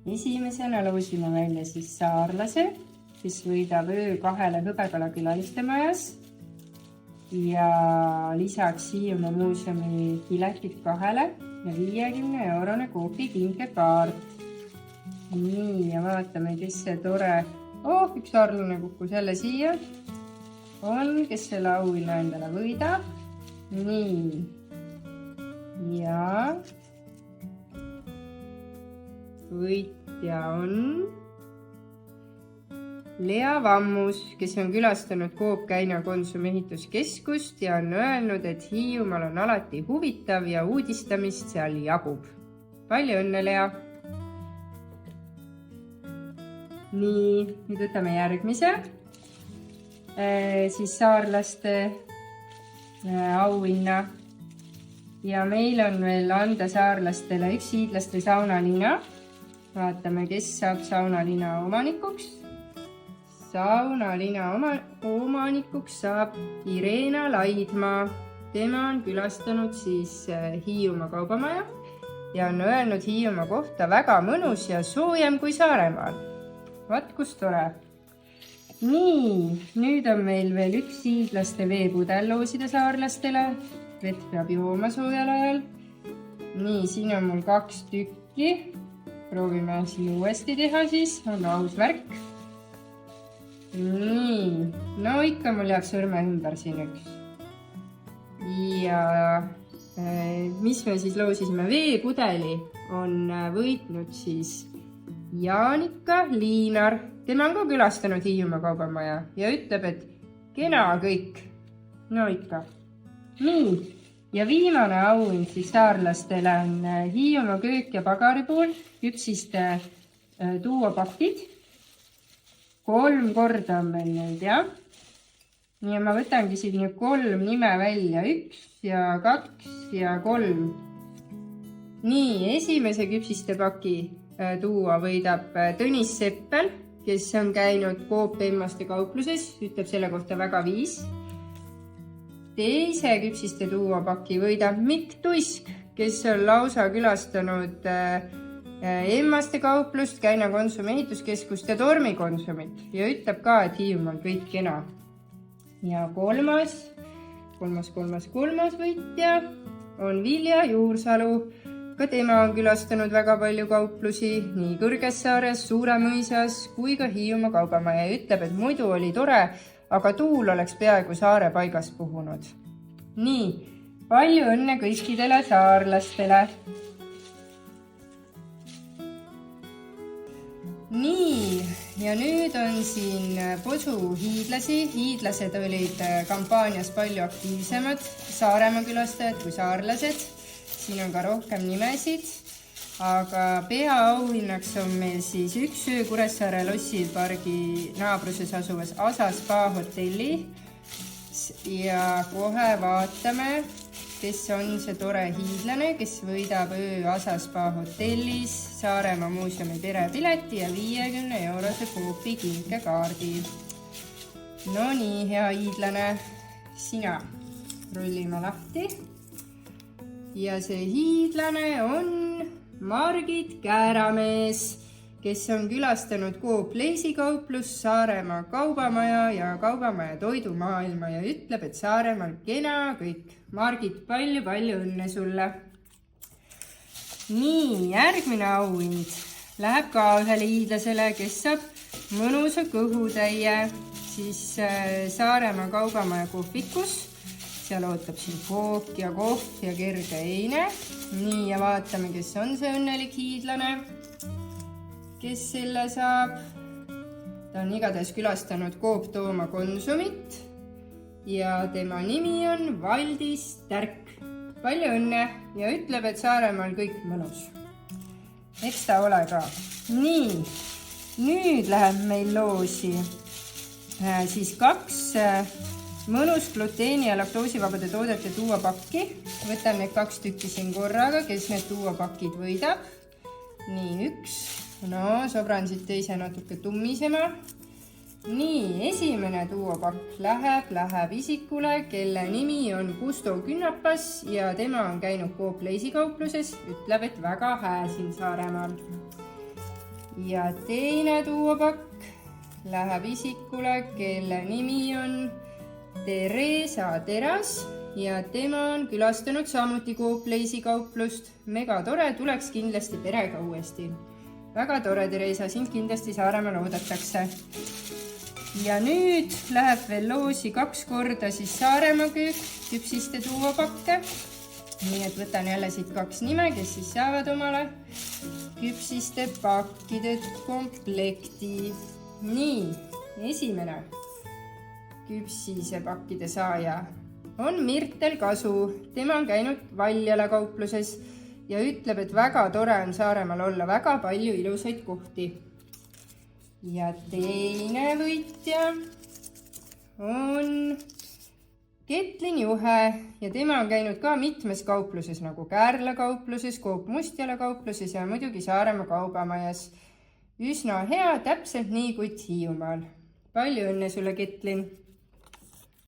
Esimesena loosime välja siis saarlase, kes võidab öö 2 hõbekala külaliste majas ja lisaks Hiiumaa muuseumi piletid 2 ja 50-eurone Coopi kinkekaart. Nii, ja vaatame, kes see tore, üks saarlane kukkus jälle siia, kes selle auhinna endale võidab. Nii, ja võitja on Lea Vammus, kes on külastanud Coop Käina Konsumi ehituskeskust ja on öelnud, et Hiiumaal on alati huvitav ja uudistamist seal jagub. Palju õnne, Lea! Nii, nüüd võtame järgmise. Siis saarlaste auhinna. Ja meil on veel anda saarlastele üks hiidlaste saunalina. Vaatame, kes saab saunalina omanikuks. Saunalina omanikuks saab Irena Laidmaa. Tema on külastanud siis Hiiumaa kaubamaja ja on öelnud Hiiumaa kohta väga mõnus ja soojem kui Saaremaal. Vaat kus tore. Nii, nüüd on meil veel üks hiidlaste veepudel loosida saarlastele. Vett peab jooma soojal ajal. Nii, siin on mul 2 tükki. Proovime siin uuesti teha siis, on aus märk. Nii, no ikka mul jääb sõrme ümber siin üks. Ja mis me siis loosisime? Veepudeli on võitnud siis Jaanika Liinar. Tema on ka külastanud Hiiumaa kaubamaja ja ütleb, et kena kõik. No ikka. Nii, ja viimane auhind siis saarlastele on Hiiumaa köök ja pagari pool küpsiste tuuapakid. 3 korda on meil nüüd, jah. Nii, ja ma võtangi siin 3 nime välja. 1 ja 2 ja 3. Nii, esimese küpsiste paki tuua võidab Tõnis Seppel, kes on käinud Coop Emmaste kaupluses, ütleb selle kohta väga viis. Teise küpsiste tuuapaki võidab Mikk Tuisk, kes on lausa külastanud Emmaste kauplust, Käina Konsumi ehituskeskust ja Tormi Konsumit ja ütleb ka, et Hiiumaal kõik kena. Ja kolmas võitja on Vilja Juursalu. Ka tema on külastanud väga palju kauplusi, nii Kõrgessaares, Suuremõisas kui ka Hiiumaa kaubamaja ja ütleb, et muidu oli tore, aga tuul oleks peaaegu saare paigast puhunud. Nii, palju õnne kõikidele saarlastele! Nii, ja nüüd on siin posu hiidlasi. Hiidlased olid kampaanias palju aktiivsemad, Saaremaa külastajad kui saarlased. Siin on ka rohkem nimesid, aga peaauhinnaks on meil siis üks öö Kuressaare lossipargi naabruses asuvas Asa Spa hotelli. Ja kohe vaatame, kes on see tore hiidlane, kes võidab öö Asa Spa hotellis Saaremaa muuseumi perepileti ja 50-eurose Coopi kinkekaardi. No nii, hea hiidlane, sina rullime lahti. Ja see hiidlane on Margit Kääramees, kes on külastanud Coop Leisikauplus, Saaremaa kaubamaja ja kaubamaja toidumaailma ja ütleb, et Saaremaal kena kõik. Margit, palju õnne sulle! Nii, järgmine auhind läheb ka ühele hiidlasele, kes saab mõnusa kõhutäie siis Saaremaa kaubamaja kohvikus. Seal ootab siin kook ja kohv ja kerge eine. Nii, ja vaatame, kes on see õnnelik hiidlane, kes selle saab. Ta on igatahes külastanud Coop Tooma Konsumit ja tema nimi on Valdis Tärk. Palju õnne ja ütleb, et Saaremaal kõik mõnus. Eks ta ole ka. Nii, nüüd läheb meil loosi siis 2 mõnus gluteeni ja laktoosivabade toodete tuuapakki. Võtan need 2 tükki siin korraga, kes need tuuapakid võidab. Nii, 1. No, sobran siit teise natuke tummisema. Nii, esimene tuuapakk läheb isikule, kelle nimi on Gusto Künnapas ja tema on käinud Coop Leisikaupluses. Ütleb, et väga hää siin Saaremaal. ja teine duopakk läheb isikule, kelle nimi on Theresa Teras ja tema on külastanud samuti Coop Place'i kauplust. Mega tore, tuleks kindlasti perega uuesti. Väga tore, Theresa, sind kindlasti Saaremaal oodatakse. Ja nüüd läheb veel loosi 2 korda siis Saaremaa köök küpsiste duopakke. Nii et võtan jälle siit 2 nime, kes siis saavad omale küpsiste pakkide komplekti. Nii, esimene küpsise pakkide saaja on Mirtel Kasu. Tema on käinud Valjala kaupluses ja ütleb, et väga tore on Saaremaal olla, väga palju ilusaid kohti. Ja teine võitja on Ketlin Juhe ja tema on käinud ka mitmes kaupluses nagu Käärla kaupluses, Coop Mustjala kaupluses ja muidugi Saaremaa kaubamajas. Üsna hea, täpselt nii kui Hiiumaal. Palju õnne sulle, Ketlin!